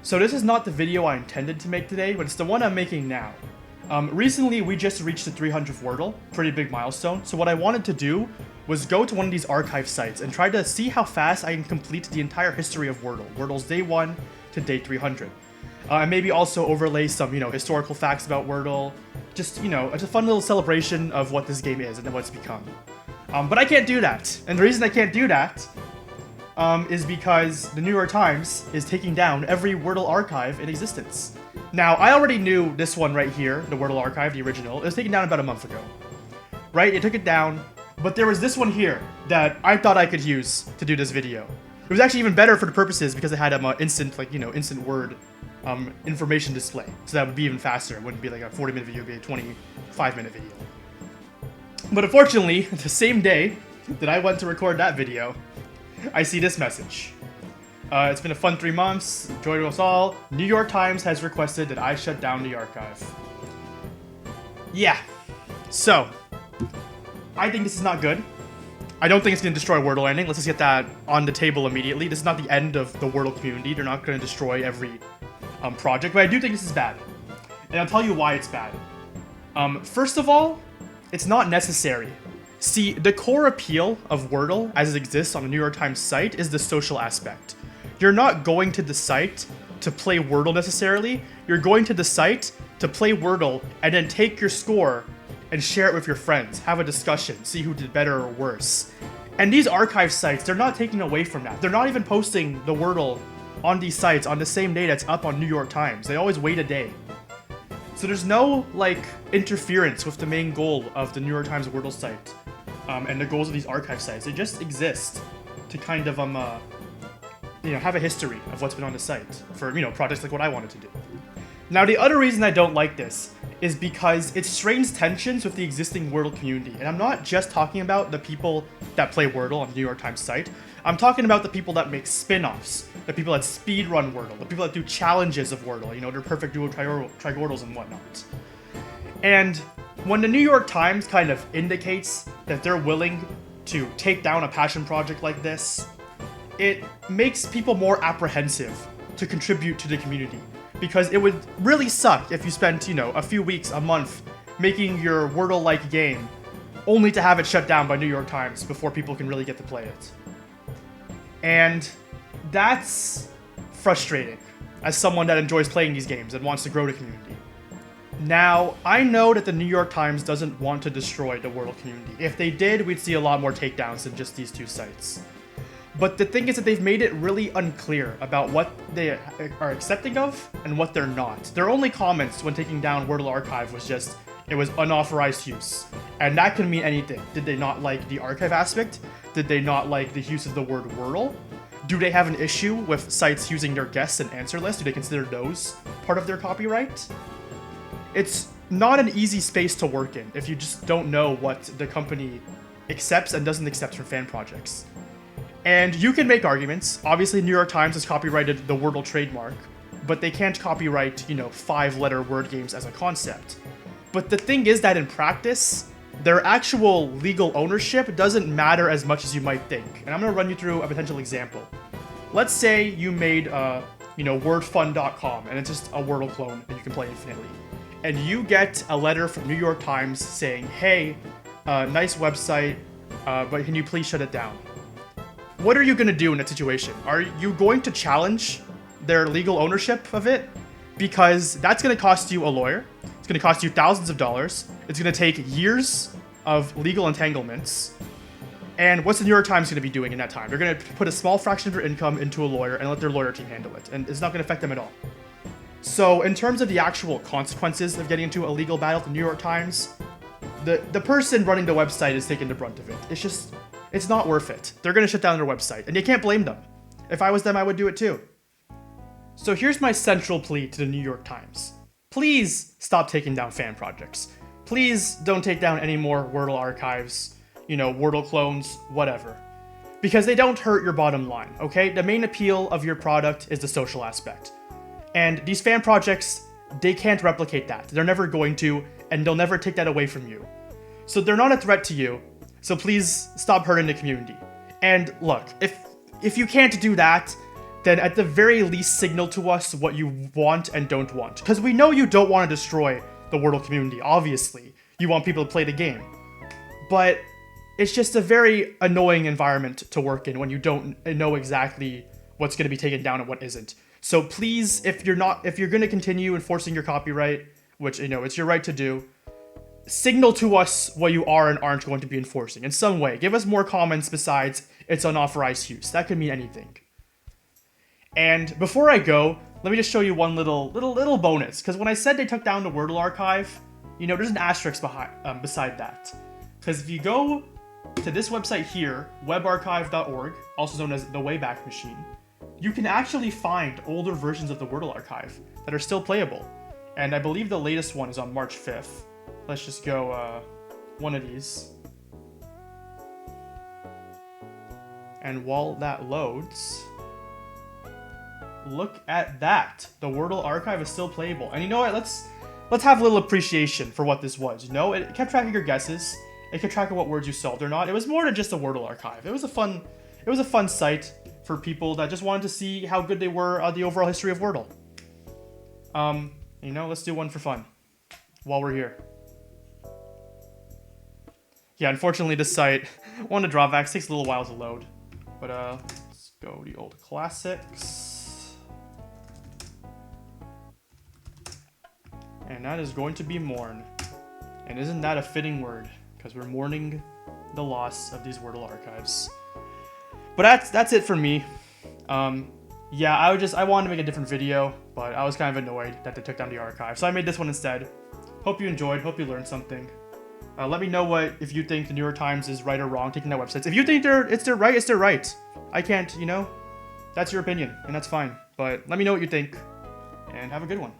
So this is not the video I intended to make today, but it's the one I'm making now. Recently, we just reached the 300th Wordle, pretty big milestone. So what I wanted to do was go to one of these archive sites and try to see how fast I can complete the entire history of Wordle. Wordle's day 1 to day 300. And maybe also overlay some, historical facts about Wordle. Just, it's a fun little celebration of what this game is and what it's become. But I can't do that. And the reason I can't do that is because the New York Times is taking down every Wordle archive in existence. Now, I already knew this one right here, the Wordle archive, the original. It was taken down about a month ago. Right? It took it down, but there was this one here that I thought I could use to do this video. It was actually even better for the purposes because it had instant word information display. So that would be even faster. It wouldn't be like a 40-minute video, it would be a 25-minute video. But unfortunately, the same day that I went to record that video, I see this message. It's been a fun 3 months. Enjoy to us all. New York Times has requested that I shut down the archive. Yeah. So, I think this is not good. I don't think it's going to destroy Wordle ending. Let's just get that on the table immediately. This is not the end of the Wordle community. They're not going to destroy every project, but I do think this is bad. And I'll tell you why it's bad. First of all, it's not necessary. See, the core appeal of Wordle as it exists on the New York Times site is the social aspect. You're not going to the site to play Wordle necessarily. You're going to the site to play Wordle and then take your score and share it with your friends, have a discussion, see who did better or worse. And these archive sites, they're not taking away from that. They're not even posting the Wordle on these sites on the same day that's up on New York Times. They always wait a day. So there's no, interference with the main goal of the New York Times Wordle site. And the goals of these archive sites. They just exist to kind of, have a history of what's been on the site for, projects like what I wanted to do. Now, the other reason I don't like this is because it strains tensions with the existing Wordle community. And I'm not just talking about the people that play Wordle on the New York Times site. I'm talking about the people that make spin-offs, the people that speedrun Wordle, the people that do challenges of Wordle, their perfect duo trigordals and whatnot. And when the New York Times kind of indicates that they're willing to take down a passion project like this, it makes people more apprehensive to contribute to the community. Because it would really suck if you spent, a few weeks, a month, making your Wordle-like game, only to have it shut down by New York Times before people can really get to play it. And that's frustrating, as someone that enjoys playing these games and wants to grow the community. Now, I know that the New York Times doesn't want to destroy the Wordle community. If they did, we'd see a lot more takedowns than just these two sites. But the thing is that they've made it really unclear about what they are accepting of and what they're not. Their only comments when taking down Wordle Archive was just, it was unauthorized use. And that can mean anything. Did they not like the archive aspect? Did they not like the use of the word Wordle? Do they have an issue with sites using their guess and answer list? Do they consider those part of their copyright? It's not an easy space to work in if you just don't know what the company accepts and doesn't accept from fan projects. And you can make arguments. Obviously, New York Times has copyrighted the Wordle trademark, but they can't copyright, 5-letter word games as a concept. But the thing is that in practice, their actual legal ownership doesn't matter as much as you might think. And I'm going to run you through a potential example. Let's say you made, wordfun.com, and it's just a Wordle clone that you can play infinitely. And you get a letter from New York Times saying, hey, nice website, but can you please shut it down? What are you going to do in that situation? Are you going to challenge their legal ownership of it? Because that's going to cost you a lawyer. It's going to cost you thousands of dollars. It's going to take years of legal entanglements. And what's the New York Times going to be doing in that time? They're going to put a small fraction of their income into a lawyer and let their lawyer team handle it. And it's not going to affect them at all. So in terms of the actual consequences of getting into a legal battle with the New York Times, the person running the website is taking the brunt of it. It's not worth it. They're going to shut down their website, and you can't blame them. If I was them, I would do it too. So here's my central plea to the New York Times. Please stop taking down fan projects. Please don't take down any more Wordle archives, Wordle clones, whatever. Because they don't hurt your bottom line, okay? The main appeal of your product is the social aspect. And these fan projects, they can't replicate that. They're never going to, and they'll never take that away from you. So they're not a threat to you. So please stop hurting the community. And look, if you can't do that, then at the very least signal to us what you want and don't want. Because we know you don't want to destroy the Wordle community, obviously. You want people to play the game. But it's just a very annoying environment to work in when you don't know exactly what's going to be taken down and what isn't. So please, if you're going to continue enforcing your copyright, which, you know, it's your right to do, signal to us what you are and aren't going to be enforcing in some way. Give us more comments besides it's unauthorized use. That could mean anything. And before I go, let me just show you one little bonus. Because when I said they took down the Wordle archive, you know, there's an asterisk beside that. Because if you go to this website here, webarchive.org, also known as the Wayback Machine, you can actually find older versions of the Wordle archive that are still playable. And I believe the latest one is on March 5th. Let's just go one of these. And while that loads, look at that. The Wordle archive is still playable. And you know what? Let's have a little appreciation for what this was. You know, it kept track of your guesses. It kept track of what words you solved or not. It was more than just a Wordle archive. It was a fun site for people that just wanted to see how good they were at the overall history of Wordle. You know, let's do one for fun while we're here. Yeah, unfortunately this site, one of the drawbacks, takes a little while to load. But let's go the old classics. And that is going to be mourn. And isn't that a fitting word? Because we're mourning the loss of these Wordle archives. But that's it for me. Yeah, I wanted to make a different video, but I was kind of annoyed that they took down the archive. So I made this one instead. Hope you enjoyed, hope you learned something. Let me know if you think the New York Times is right or wrong taking down websites. If you think it's their right, it's their right. I can't, you know, that's your opinion, and that's fine. But let me know what you think, and have a good one.